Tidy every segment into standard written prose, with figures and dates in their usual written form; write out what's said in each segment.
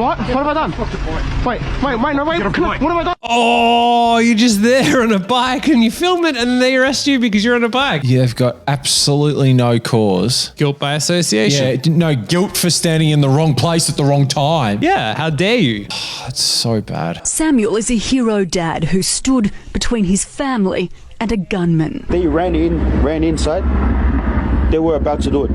what? What have I done? Wait, no, wait. What have I done? Oh, you're just there on a bike and you film it and then they arrest you because you're on a bike. You've got absolutely no cause. Guilt by association. Yeah, no guilt for standing in the wrong place at the wrong time. Yeah, how dare you? That's so bad. Samuel is a hero dad who stood between his family and a gunman. They ran inside. They were about to do it.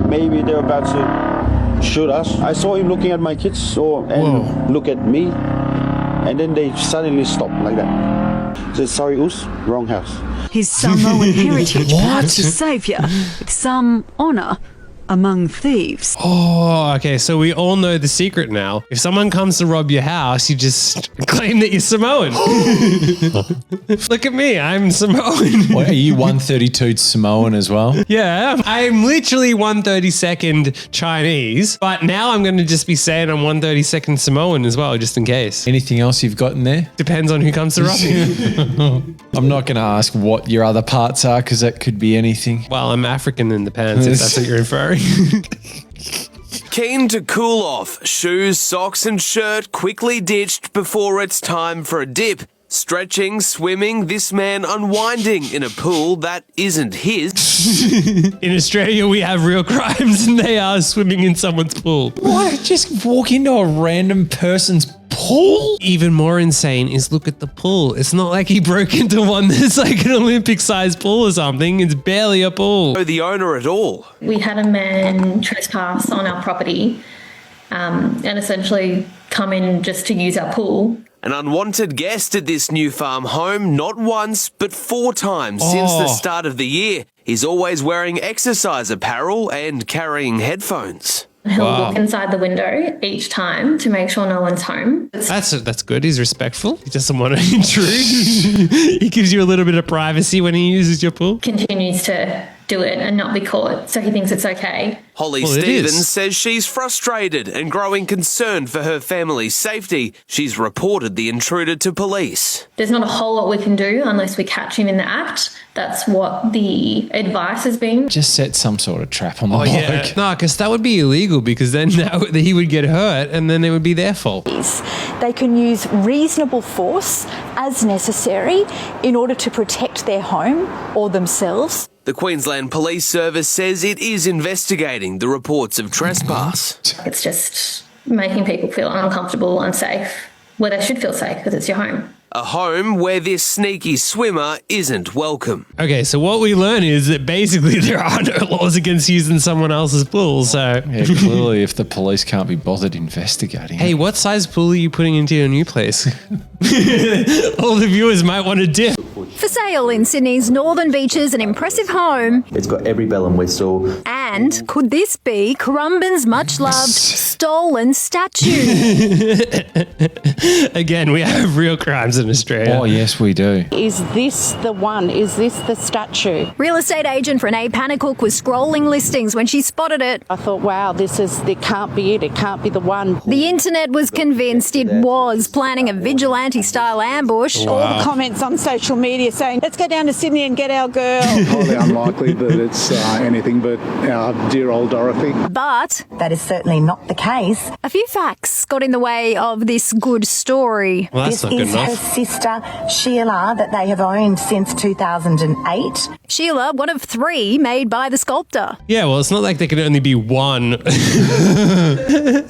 Maybe they were about to shoot us. I saw him looking at my kids and look at me. And then they suddenly stopped like that. Said, sorry, Us, wrong house. His Samoan heritage perhaps a saviour with some honour among thieves. Oh, okay. So we all know the secret now. If someone comes to rob your house, you just claim that you're Samoan. Look at me. I'm Samoan. What, are you 132 Samoan as well? Yeah, I'm literally 132nd Chinese, but now I'm going to just be saying I'm 132nd Samoan as well, just in case. Anything else you've got in there? Depends on who comes to rob you. I'm not going to ask what your other parts are because that could be anything. Well, I'm African in the pants, if that's what you're inferring. Keen to cool off, shoes, socks and shirt quickly ditched before it's time for a dip. Stretching, swimming, this man unwinding in a pool that isn't his. In Australia, we have real crimes and they are swimming in someone's pool. What? Just walk into a random person's pool? Even more insane is look at the pool. It's not like he broke into one that's like an Olympic-sized pool or something. It's barely a pool. The owner at all. We had a man trespass on our property and essentially come in just to use our pool. An unwanted guest at this new farm home, not once, but 4 times since the start of the year. He's always wearing exercise apparel and carrying headphones. He'll look inside the window each time to make sure no one's home. That's good. He's respectful. He doesn't want to intrude. He gives you a little bit of privacy when he uses your pool. Continues to do it and not be caught, so he thinks it's okay. Holly Stevens says she's frustrated and growing concerned for her family's safety. She's reported the intruder to police. There's not a whole lot we can do unless we catch him in the act. That's what the advice has been. Just set some sort of trap on the bloke. Yeah. No, because that would be illegal because then he would get hurt and then it would be their fault. They can use reasonable force as necessary in order to protect their home or themselves. The Queensland Police Service says it is investigating the reports of trespass. It's just making people feel uncomfortable, unsafe, where they should feel safe because it's your home. A home where this sneaky swimmer isn't welcome. Okay, so what we learn is that basically there are no laws against using someone else's pool, so... Yeah, clearly if the police can't be bothered investigating. Hey, what size pool are you putting into your new place? All the viewers might want to dip. For sale in Sydney's northern beaches, an impressive home. It's got every bell and whistle. And could this be Currumbin's much-loved stolen statue? Again, we have real crimes in Australia. Oh, yes, we do. Is this the one? Is this the statue? Real estate agent Renee Panicook was scrolling listings when she spotted it. I thought, wow, it can't be it. It can't be the one. The internet was convinced it was planning a vigilante-style ambush. All the comments on social media saying, let's go down to Sydney and get our girl. Highly unlikely that it's anything but our dear old Dorothy. But that is certainly not the case. A few facts got in the way of this good story. Well, that's this not good is enough. her sister, Sheila, that they have owned since 2008. Sheila, one of 3 made by the sculptor. Yeah, well, it's not like there can only be one.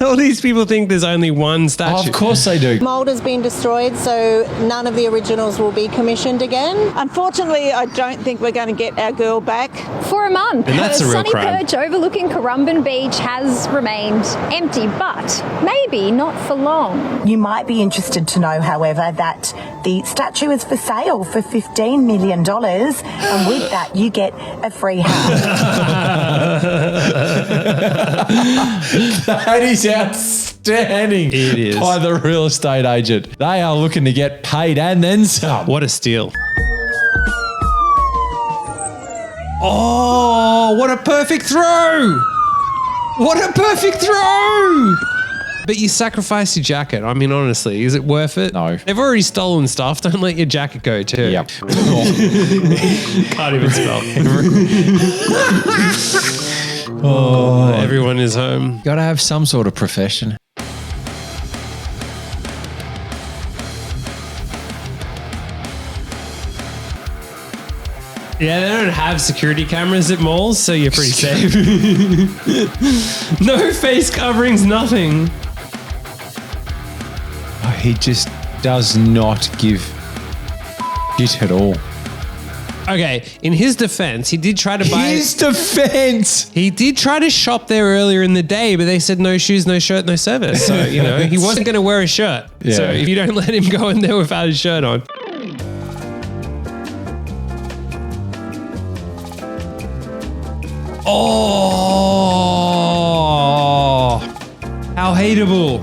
All these people think there's only one statue. Oh, of course they do. Mould has been destroyed, so none of the originals will be commissioned again. Unfortunately, I don't think we're going to get our girl back. For a month, and that's her a real sunny crime. perch overlooking Currumbin Beach has remained empty, but maybe not for long. You might be interested to know, however, that the statue is for sale for $15 million, and with that you get a free house. That is outstanding. It is. By the real estate agent. They are looking to get paid and then some. What a steal. Oh, what a perfect throw! What a perfect throw! But you sacrificed your jacket. I mean, honestly, is it worth it? No. They've already stolen stuff. Don't let your jacket go too. Yep. Can't even spell. Everyone is home. Got to have some sort of profession. Yeah, they don't have security cameras at malls, so you're pretty safe. No face coverings, nothing. Oh, he just does not give shit at all. Okay, in his defense, he did try to buy... His defense! He did try to shop there earlier in the day, but they said no shoes, no shirt, no service. So, you know, he wasn't going to wear a shirt. Yeah. So if you don't let him go in there without his shirt on. Oh, how hateable.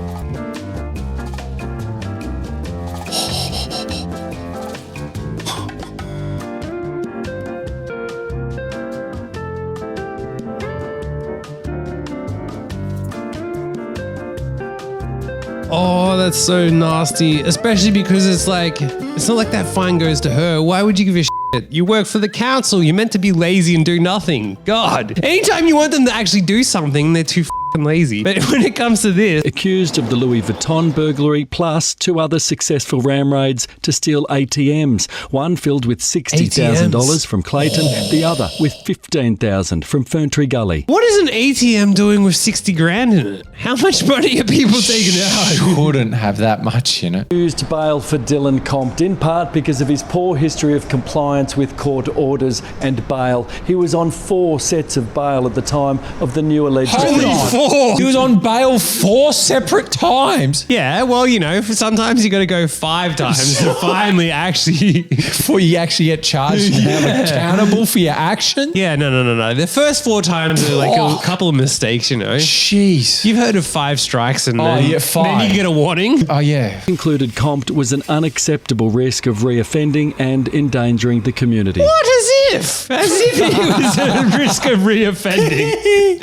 Oh, that's so nasty. Especially because it's like, it's not like that fine goes to her. Why would you give a shit? You work for the council. You're meant to be lazy and do nothing. God. Anytime you want them to actually do something, they're too lazy. But when it comes to this... Accused of the Louis Vuitton burglary plus 2 other successful ram raids to steal ATMs. One filled with $60,000 from Clayton, the other with $15,000 from Ferntree Gully. What is an ATM doing with 60 grand in it? How much money are people taking out? Couldn't have that much, you know. Used bail for Dylan Compt, in part because of his poor history of compliance with court orders and bail. He was on 4 sets of bail at the time of the new alleged... Holy 4! He was on bail 4 separate times. Yeah, well, you know, sometimes you got to go 5 times to finally actually... Before you actually get charged and held accountable for your action? Yeah, no. The first 4 times are like a couple of mistakes, you know. Jeez. You've heard of 5 strikes and then, yeah, 5. then you get a warning. Oh, yeah. Included Compt was an unacceptable risk of reoffending and endangering the community. What? As if he was at risk of reoffending.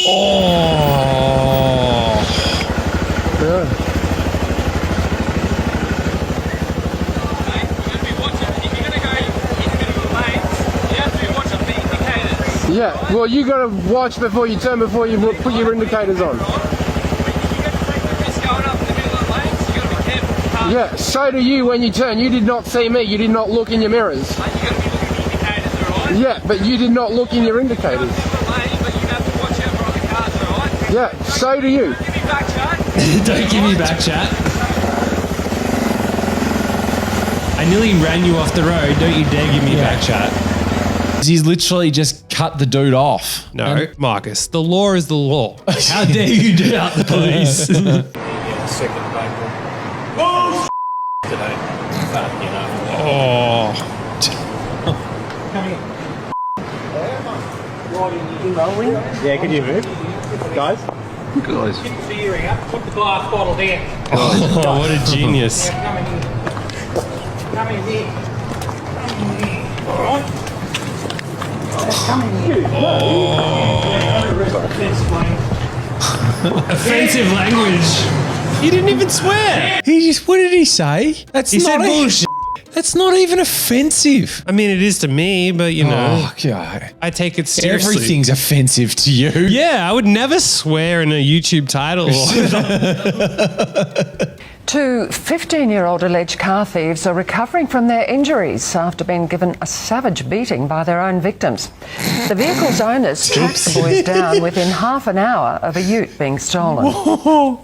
Oh. Yeah. Yeah, well, you gotta watch before you turn, before you put your indicators on. Yeah, so do you when you turn. You did not see me. You did not look in your mirrors. Yeah, but you did not look in your indicators. Yeah, so do you. Don't give me back chat. I nearly ran you off the road. Don't you dare give me back chat. He's literally just cut the dude off. No, Marcus, the law is the law. How dare you doubt the police? Second April. Oh, today. You know. Oh. Come here. Yeah, can you move? Guys? Keep the earring up. Put the glass bottle there. Oh, what a genius. Come in here. Come in here. All right. Come in here. Offensive language. He didn't even swear. He just, what did he say? He said bullshit. That's not even offensive. I mean, it is to me, but you know. Oh, God. I take it seriously. Everything's offensive to you. Yeah, I would never swear in a YouTube title. 2 15-year-old alleged car thieves are recovering from their injuries after being given a savage beating by their own victims. The vehicle's owners tracked the boys down within half an hour of a ute being stolen.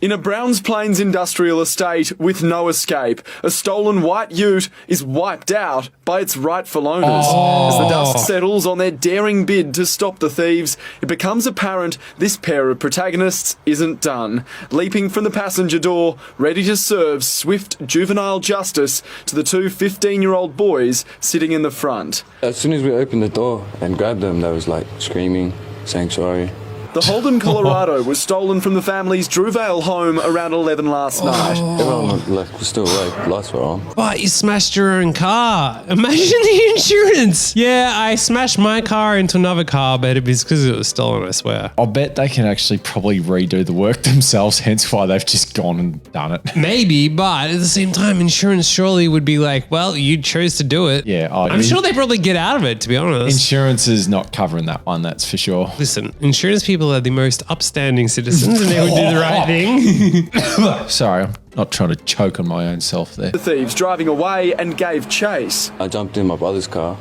In a Browns Plains industrial estate with no escape, a stolen white ute is wiped out by its rightful owners. As the dust settles on their daring bid to stop the thieves, it becomes apparent this pair of protagonists isn't done. Leaping from the passenger door, ready to serve swift juvenile justice to the 2 15-year-old boys sitting in the front. As soon as we opened the door and grabbed them, they was like screaming, saying sorry. The Holden Colorado was stolen from the family's Druvale home around 11 last night. Everyone was still awake, lights were on. But you smashed your own car. Imagine the insurance. Yeah, I smashed my car into another car, but it was because it was stolen, I swear. I'll bet they can actually probably redo the work themselves, hence why they've just gone and done it. Maybe, but at the same time, insurance surely would be like, well, you chose to do it. Yeah. I'm sure they probably get out of it, to be honest. Insurance is not covering that one, that's for sure. Listen, insurance people people are the most upstanding citizens and they would do the right thing. Sorry, I'm not trying to choke on my own self there. The thieves driving away and gave chase. I jumped in my brother's car,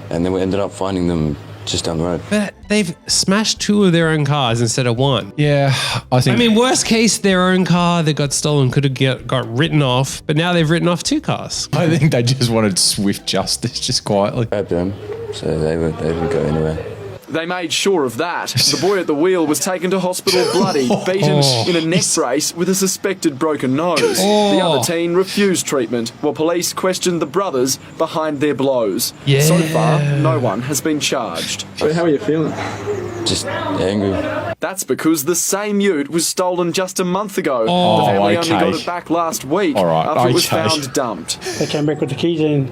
and then we ended up finding them just down the road. But they've smashed 2 of their own cars instead of 1. Yeah, I think... worst case, their own car that got stolen could have got written off, but now they've written off 2 cars. I think they just wanted swift justice, just quietly. Grabbed them, so they didn't go anywhere. They made sure of that. The boy at the wheel was taken to hospital bloody, beaten in a neck brace with a suspected broken nose. The other teen refused treatment, while police questioned the brothers behind their blows. Yeah. So far, no one has been charged. So how are you feeling? Just angry. That's because the same ute was stolen just a month ago. The family only got it back last week after it was found dumped. They came back with the keys and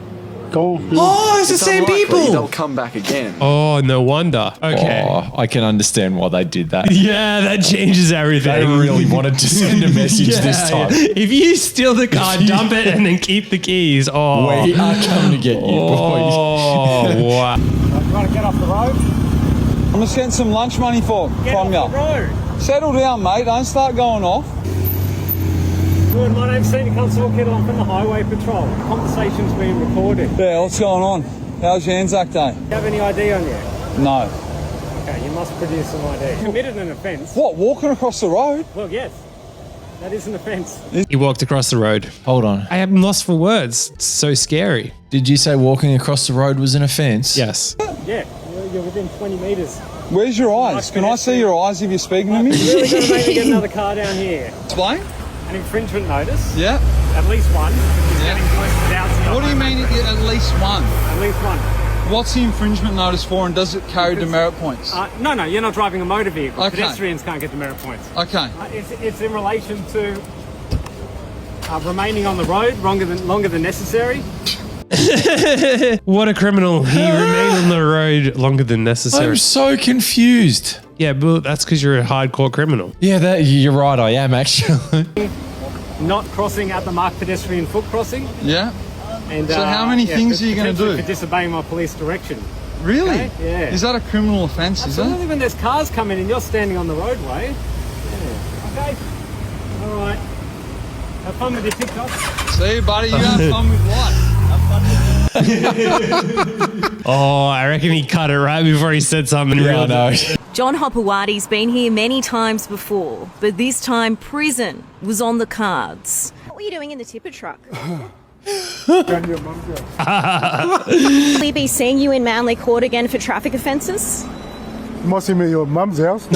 gone. Oh, it's the same unlikely people. They'll come back again. Oh, no wonder. Okay. Oh, I can understand why they did that. Yeah, that changes everything. They really wanted to send a message this time. If you steal the car, dump it, and then keep the keys. Oh, we are coming to get you, boys. Oh, wow. You want to get off the road? I'm just getting some lunch money from you. Settle down, mate. Don't start going off. Good, my name's Senior Constable Kittle. I'm from the Highway Patrol. The conversation's being recorded. Yeah, what's going on? How's your Anzac Day? Do you have any ID on you? No. Okay, you must produce some ID. Committed an offence. What, walking across the road? Well, yes. That is an offence. He walked across the road. Hold on. I am lost for words. It's so scary. Did you say walking across the road was an offence? Yes. Yeah, you're within 20 metres. Where's your eyes? Can I see your eyes if you're speaking to me? You're really going to make me get another car down here. Explain. An infringement notice. Yeah. At least one. Getting close to the outside. What do you mean at least one? At least one. What's the infringement notice for, and does it carry demerit points? No, you're not driving a motor vehicle. Okay. Pedestrians can't get demerit points. Okay. It's in relation to remaining on the road longer than necessary. What a criminal. He remained on the road longer than necessary. I'm so confused. Yeah, but that's because you're a hardcore criminal. Yeah, you're right, I am actually. Not crossing at the marked pedestrian foot crossing. Yeah. And, so how many things are you going to do? For disobeying my police direction. Really? Okay? Yeah. Is that a criminal offence, is it? Absolutely, when there's cars coming and you're standing on the roadway. Yeah. Okay. All right. Have fun with your TikTok. See you, buddy. You have fun with what? Oh, I reckon he cut it right before he said something real. No. John Hopewadi's been here many times before, but this time prison was on the cards. What were you doing in the tipper truck? Will we be seeing you in Manly Court again for traffic offences? You might see me at your mum's house.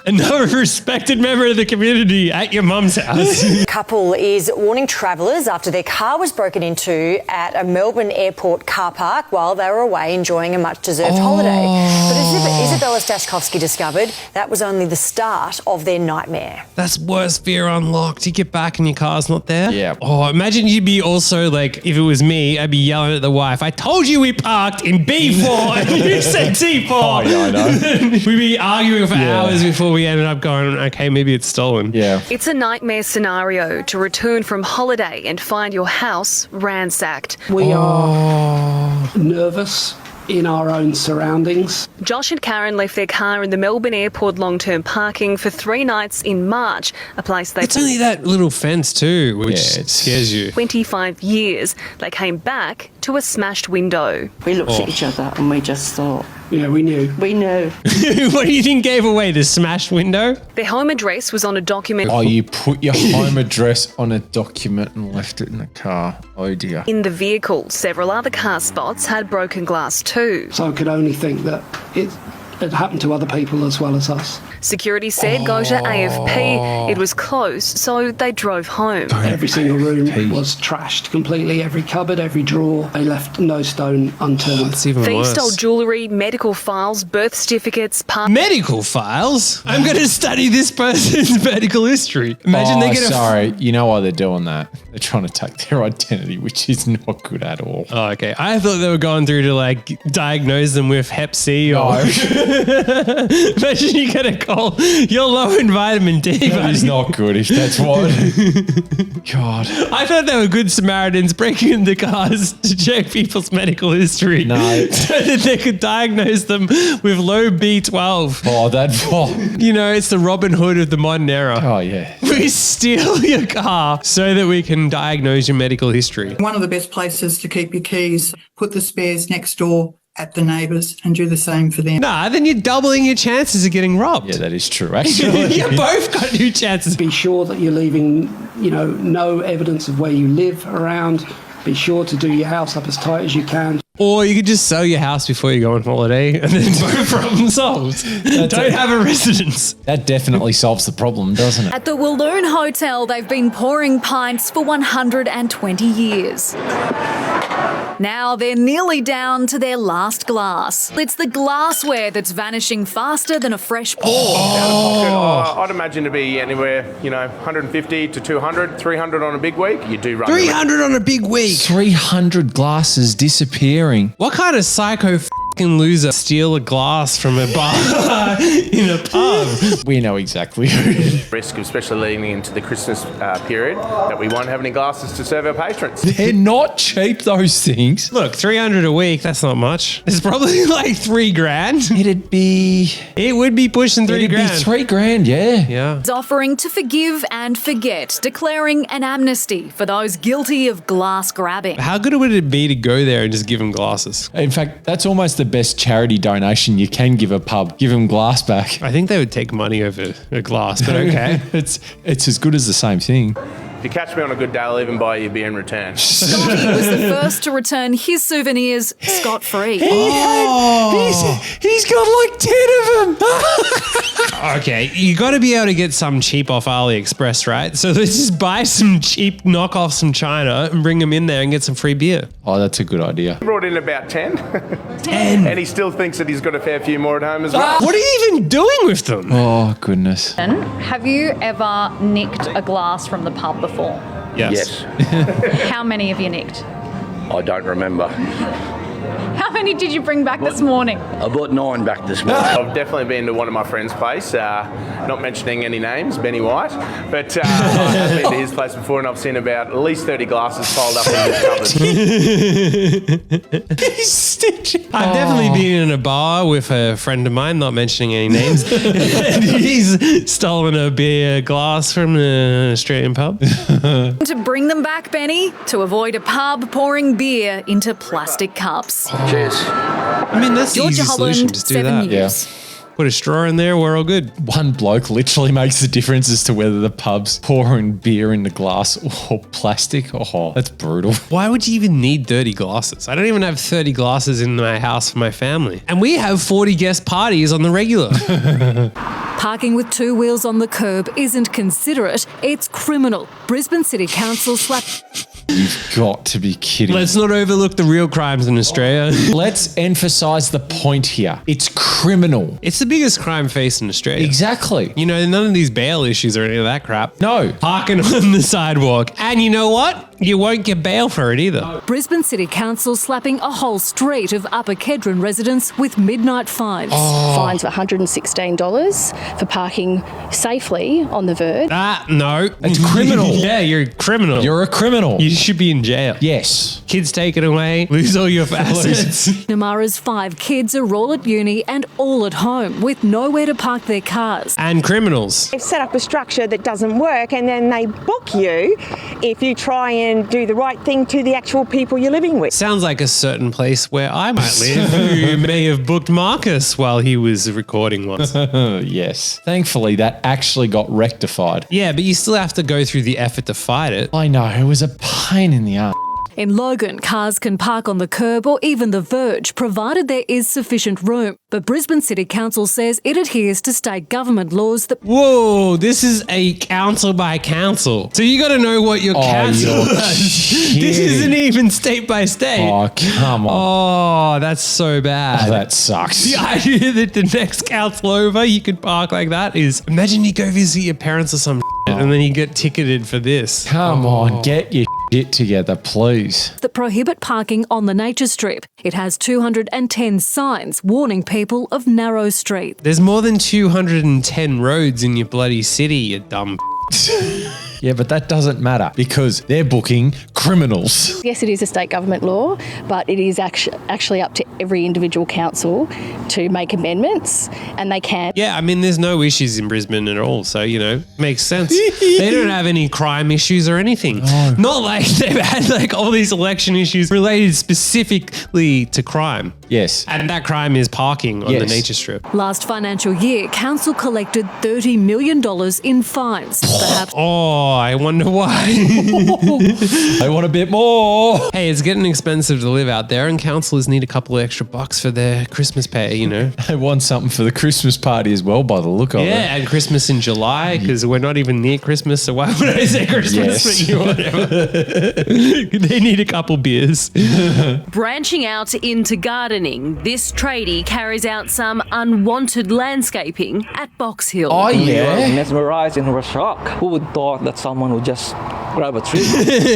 Another respected member of the community at your mum's house. Couple is warning travellers after their car was broken into at a Melbourne airport car park while they were away enjoying a much-deserved holiday. But as Isabella Stashkovsky discovered, that was only the start of their nightmare. That's worst fear unlocked. You get back and your car's not there. Yeah. Oh, imagine you'd be also like, if it was me, I'd be yelling at the wife, I told you we parked in B4 and you said T4. Oh, yeah, I know. We'd be arguing for hours before we ended up going, okay, maybe it's stolen. Yeah. It's a nightmare scenario to return from holiday and find your house ransacked. We are nervous in our own surroundings. Josh and Karen left their car in the Melbourne Airport long-term parking for 3 nights in March, a place they... It's only that little fence too, which scares you. 25 years. They came back to a smashed window. We looked at each other and we just thought... Yeah, we knew. We knew. What do you think gave away the smashed window? Their home address was on a document... Oh, you put your home address on a document and left it in the car. Oh dear. In the vehicle, several other car spots had broken glass too. So I could only think that it happened to other people as well as us. Security said go to AFP. It was close, so they drove home. Every single room was trashed completely. Every cupboard, every drawer. They left no stone unturned. It's even Thieves worse. stole jewellery, medical files, birth certificates, Medical files? I'm going to study this person's medical history. Imagine they get sorry. You know why they're doing that? They're trying to take their identity, which is not good at all. Oh, okay. I thought they were going through to like diagnose them with Hep C or... Imagine you get a call. You're low in vitamin D. That is not good if that's what. God. I thought they were good Samaritans breaking into cars to check people's medical history. No. So that they could diagnose them with low B12. You know, it's the Robin Hood of the modern era. Oh, yeah. We steal your car so that we can diagnose your medical history. One of the best places to keep your keys, put the spares next door at the neighbours and do the same for them. Nah, then you're doubling your chances of getting robbed. Yeah, that is true, actually. You both got new chances. Be sure that you're leaving, no evidence of where you live around. Be sure to do your house up as tight as you can. Or you could just sell your house before you go on holiday and then both problem solved. Don't have a residence. That definitely solves the problem, doesn't it? At the Walloon Hotel, they've been pouring pints for 120 years. Now they're nearly down to their last glass. It's the glassware that's vanishing faster than a fresh pour. I'd imagine to be anywhere, 150 to 200, 300 on a big week. You do run 300 on a big week. 300 glasses disappearing. What kind of psycho f***ing loser steal a glass from a bar in a pub? We know exactly who. Risk, especially leading into the Christmas period, that we won't have any glasses to serve our patrons. They're not cheap, those things. Look, 300 a week, that's not much. It's probably like $3,000. It would be pushing $3,000. It'd be $3,000, yeah. Yeah. It's offering to forgive and forget, declaring an amnesty for those guilty of glass grabbing. How good would it be to go there and just give them glasses? In fact, that's almost the best charity donation you can give a pub. Give them glass back. I think they would take money over a glass, but okay. It's as good as the same thing. If you catch me on a good day, I'll even buy you beer in return. Scotty was the first to return his souvenirs scot-free. He's got like 10 of them. Okay, you got to be able to get some cheap off AliExpress, right? So let's just buy some cheap knockoffs from China and bring them in there and get some free beer. Oh, that's a good idea. He brought in about 10. 10? And he still thinks that he's got a fair few more at home as well. What are you even doing with them? Oh, goodness. Have you ever nicked a glass from the pub before? Yes. How many have you nicked? I don't remember. How many did you bring back this morning? I brought 9 back this morning. I've definitely been to one of my friend's place, not mentioning any names, Benny White, but I've been to his place before and I've seen about at least 30 glasses piled up in his cupboard. I've definitely been in a bar with a friend of mine, not mentioning any names, and he's stolen a beer glass from an Australian pub. To bring them back, Benny, to avoid a pub pouring beer into plastic cups. Cheers. I mean, that's the Georgia easy solution. Holland, Just do 7 that. News. Put a straw in there, we're all good. One bloke literally makes the difference as to whether the pub's pouring beer in the glass or plastic. Oh, that's brutal. Why would you even need 30 glasses? I don't even have 30 glasses in my house for my family. And we have 40 guest parties on the regular. Parking with 2 wheels on the curb isn't considerate, it's criminal. Brisbane City Council slapped... You've got to be kidding. Let's not overlook the real crimes in Australia. Let's emphasise the point here. It's criminal. It's the biggest crime faced in Australia. Exactly. You know, none of these bail issues or any of that crap. No. Parking on the sidewalk. And you know what? You won't get bail for it either. Brisbane City Council slapping a whole street of Upper Kedron residents with midnight fines. Fines of $116 for parking safely on the verge. No. It's criminal. Yeah, you're a criminal. You're a criminal. You should be in jail. Yes. Kids take it away, lose all your assets. Namara's 5 kids are all at uni and all at home with nowhere to park their cars. And criminals. They've set up a structure that doesn't work and then they book you if you try and do the right thing to the actual people you're living with. Sounds like a certain place where I might live who may have booked Marcus while he was recording once. Yes. Thankfully, that actually got rectified. Yeah, but you still have to go through the effort to fight it. I know. It was a pain in the ass. In Logan, cars can park on the curb or even the verge, provided there is sufficient room. But Brisbane City Council says it adheres to state government laws that... Whoa, this is a council by council. So you got to know what your council does. This isn't even state by state. Oh, come on. Oh, that's so bad. Oh, that sucks. The idea that the next council over you could park like that is... Imagine you go visit your parents or some and then you get ticketed for this. Come on, get your Get together, please. that prohibit parking on the nature strip. It has 210 signs warning people of narrow streets. There's more than 210 roads in your bloody city, you dumb. Yeah, but that doesn't matter because they're booking criminals. Yes, it is a state government law, but it is actually up to every individual council to make amendments, and they can. Yeah, I mean, there's no issues in Brisbane at all, so, you know, makes sense. They don't have any crime issues or anything. No. Not like they've had like all these election issues related specifically to crime. Yes. And that crime is parking on the nature strip. Last financial year, council collected $30 million in fines. Perhaps. Oh, I wonder why. I want a bit more. Hey, it's getting expensive to live out there, and councillors need a couple of extra bucks for their Christmas pay, you know. They want something for the Christmas party as well, by the look of it. Yeah, and Christmas in July, because we're not even near Christmas, so why would I say Christmas? Yes. But you whatever. They need a couple beers. Branching out into gardening, this tradie carries out some unwanted landscaping at Box Hill. Oh, We were yeah. mesmerised and were shocked. Who would thought that someone would just grab a tree?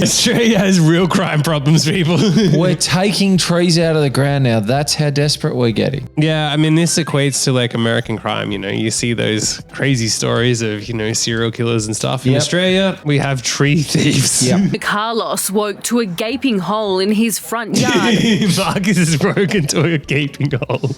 Australia has real crime problems, people. We're taking trees out of the ground now. That's how desperate we're getting. Yeah, I mean, this equates to like American crime, you know. You see those crazy stories of, you know, serial killers and stuff. In Australia, we have tree thieves. Carlos woke to a gaping hole in his front yard. Marcus has broken to a gaping hole.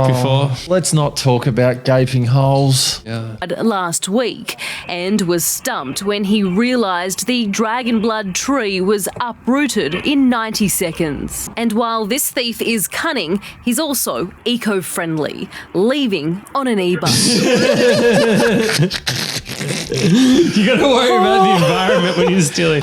Before. Let's not talk about gaping holes. Yeah. Last week, and was stumped when he realised the dragon blood tree was uprooted in 90 seconds. And while this thief is cunning, he's also eco-friendly, leaving on an e-bus. You got to worry about the environment when you're stealing.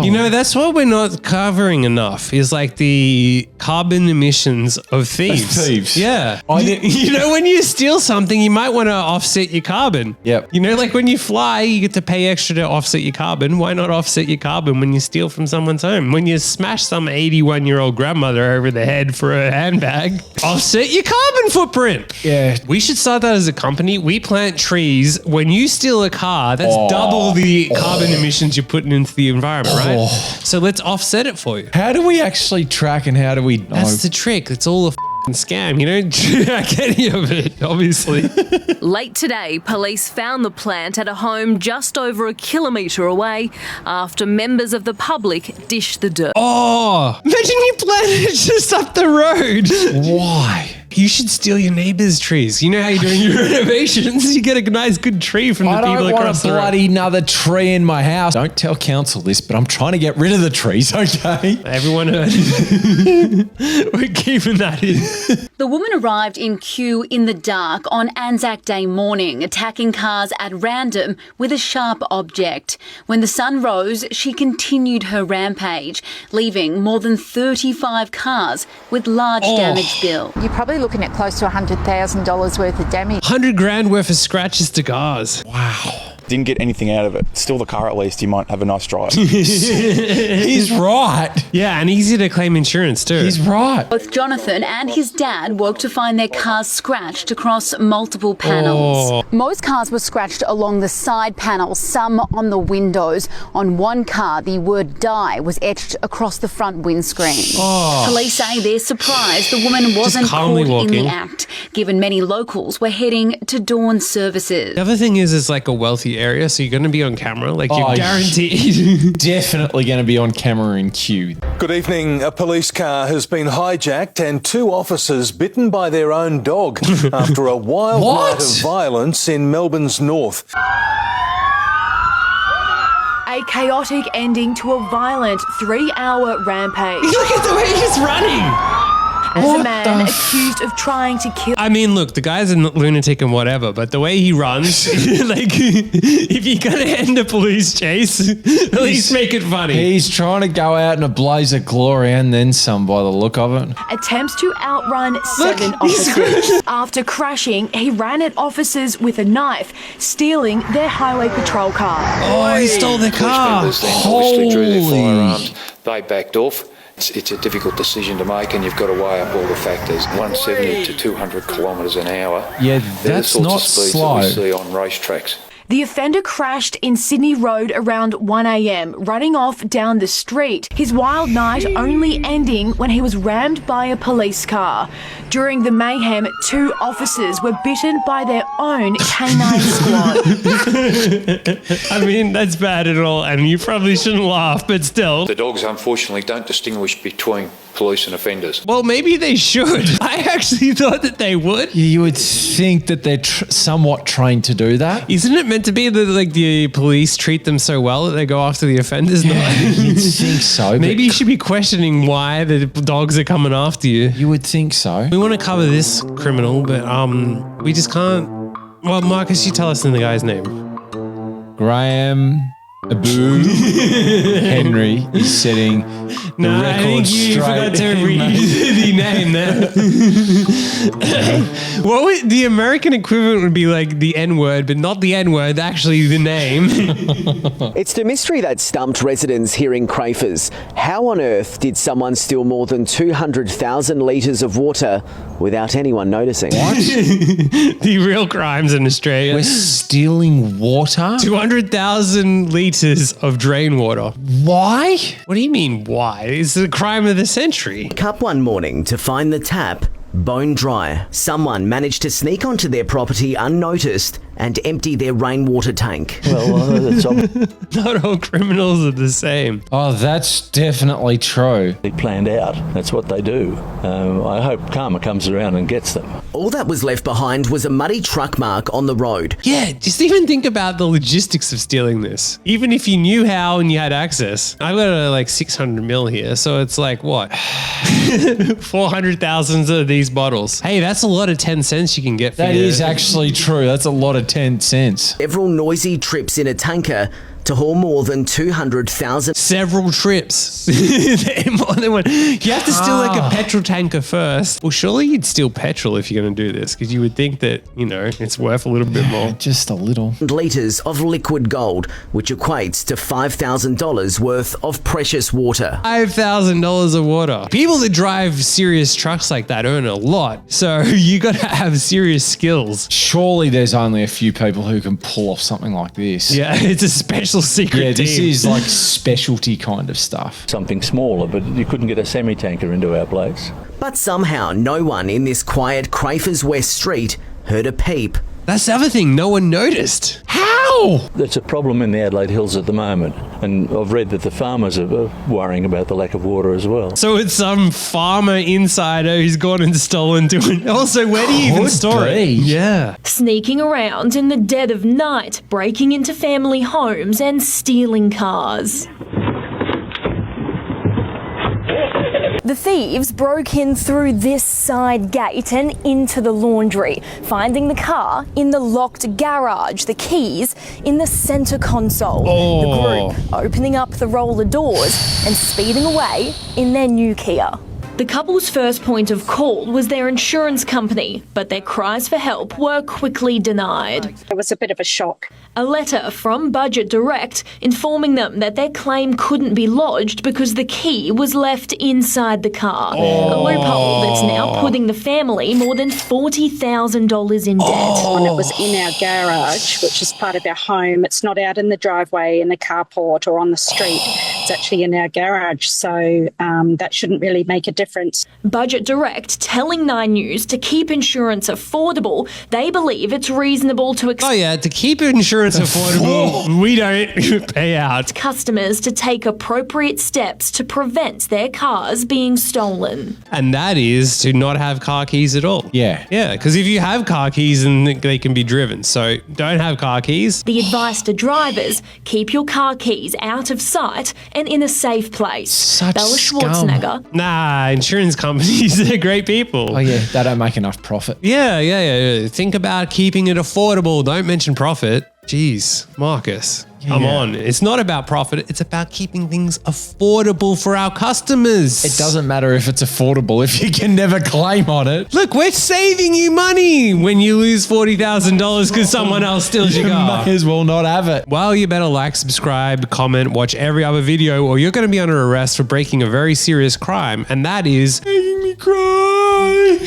You know, that's what we're not covering enough is like the carbon emissions of thieves. Yeah. You know, when you steal something, you might want to offset your carbon. Yep. You know, like when you fly, you get to pay extra to offset your carbon. Why not offset your carbon when you steal from someone's home? When you smash some 81-year-old grandmother over the head for a handbag, offset your carbon footprint. Yeah. We should start that as a company. We plant trees. When you steal a car, that's double the carbon emissions you're putting into the environment, right? So let's offset it for you. How do we actually track and how do we know? That's the trick. It's all a scam. You don't track any of it, obviously. Late today, police found the plant at a home just over a kilometre away after members of the public dished the dirt. Oh, imagine you planted it just up the road. Why? You should steal your neighbour's trees. You know how you're doing your renovations? You get a nice, good tree from the people across the road. I don't want a bloody another tree in my house. Don't tell council this, but I'm trying to get rid of the trees, okay? Everyone heard. We're keeping that in. The woman arrived in Kew in the dark on Anzac Day morning, attacking cars at random with a sharp object. When the sun rose, she continued her rampage, leaving more than 35 cars with large damage bill. You're probably looking at close to $100,000 worth of damage. 100 grand worth of scratches to cars. Wow. Didn't get anything out of it. Steal the car at least, you might have a nice drive. He's right. Yeah, and easy to claim insurance too. He's right. Both Jonathan and his dad woke to find their cars scratched across multiple panels. Most cars were scratched along the side panels, some on the windows. On one car, the word die was etched across the front windscreen. Police say they're surprised the woman wasn't caught in the act, given many locals were heading to dawn services. The other thing is it's like a wealthy area, so you're going to be on camera. Like, you're guaranteed. Definitely going to be on camera in Kew. Good evening. A police car has been hijacked and 2 officers bitten by their own dog after a wild night of violence in Melbourne's north. A chaotic ending to a violent 3-hour rampage. Look at the way he's running. As a man accused of trying to kill. I mean, look, the guy's a lunatic and whatever, but the way he runs, like, if you're going to end a police chase, at least make it funny. He's trying to go out in a blaze of glory and then some by the look of it. Attempts to outrun 7 officers. After crashing, he ran at officers with a knife, stealing their highway patrol car. Oh, he stole the car. Police members then obviously drew their firearms. They backed off. It's a difficult decision to make, and you've got to weigh up all the factors. 170 to 200 kilometres an hour. Yeah, They're that's the sorts not of speeds slow. that we see on racetracks. The offender crashed in Sydney Road around 1 a.m, running off down the street. His wild night only ending when he was rammed by a police car. During the mayhem, 2 officers were bitten by their own canine squad. I mean, that's bad at all, and you probably shouldn't laugh, but still. The dogs, unfortunately, don't distinguish between police and offenders. Well, maybe they should. I actually thought that they would. You would think that they're somewhat trained to do that. Isn't it meant to be that like the police treat them so well that they go after the offenders? Yeah, you'd think so. Maybe you should be questioning why the dogs are coming after you. You would think so. We want to cover this criminal, but we just can't. Well, Marcus, you tell us the guy's name. Graham Abu Henry is setting the record I think you forgot to read the name there. What would the American equivalent would be like the N-word, but not the N-word, actually the name. It's the mystery that stumped residents here in Crafers. How on earth did someone steal more than 200,000 litres of water without anyone noticing? What? The real crimes in Australia. We're stealing water? 200,000 litres of drain water. Why? What do you mean, why? It's the crime of the century. Up one morning to find the tap bone dry. Someone managed to sneak onto their property unnoticed and empty their rainwater tank. Well, not all criminals are the same. Oh, that's definitely true. They planned out. That's what they do. I hope karma comes around and gets them. All that was left behind was a muddy truck mark on the road. Yeah, just even think about the logistics of stealing this. Even if you knew how and you had access. I've got like 600 mil here, so it's like what? 400,000 of these bottles. Hey, that's a lot of 10 cents you can get for That is actually true. That's a lot of 10 cents. Several noisy trips in a tanker to haul more than 200,000. Several trips. More than one. You have to steal like a petrol tanker first. Well, surely you'd steal petrol if you're going to do this, because you would think that, you know, it's worth a little bit more. Just a little. Litres of liquid gold, which equates to $5,000 worth of precious water. $5,000 of water. People that drive serious trucks like that earn a lot. So you got to have serious skills. Surely there's only a few people who can pull off something like this. Yeah, it's a special secret Yeah, this team. is like specialty kind of stuff. Something smaller, but you couldn't get a semi-tanker into our place. But somehow no one in this quiet Crafers West street heard a peep. That's the other thing, no one noticed. How? That's a problem in the Adelaide Hills at the moment, and I've read that the farmers are worrying about the lack of water as well. So it's some farmer insider who's gone and stolen to it. Also, where do you even store it? Yeah. Sneaking around in the dead of night, breaking into family homes and stealing cars. The thieves broke in through this side gate and into the laundry, finding the car in the locked garage, the keys in the centre console. The group opening up the roller doors and speeding away in their new Kia. The couple's first point of call was their insurance company, but their cries for help were quickly denied. It was a bit of a shock. A letter from Budget Direct informing them that their claim couldn't be lodged because the key was left inside the car. A loophole that's now putting the family more than $40,000 in debt. When it was in our garage, which is part of our home, it's not out in the driveway, in the carport or on the street. It's actually in our garage, so that shouldn't really make a difference. Budget Direct telling 9 News to keep insurance affordable, they believe it's reasonable to to keep insurance affordable, we don't pay out. Customers to take appropriate steps to prevent their cars being stolen. And that is to not have car keys at all. Yeah. Yeah, because if you have car keys, then they can be driven. So don't have car keys. The advice to drivers, keep your car keys out of sight and in a safe place. Bella Schwarzenegger. Nah, insurance companies, they're great people. Oh yeah, they don't make enough profit. Yeah. Think about keeping it affordable. Don't mention profit. Jeez, Marcus. Come on. It's not about profit. It's about keeping things affordable for our customers. It doesn't matter if it's affordable if you can never claim on it. Look, we're saving you money when you lose $40,000 because someone else steals your car. Might as well not have it. Well, you better like, subscribe, comment, watch every other video, or you're going to be under arrest for breaking a very serious crime, and that is making me cry.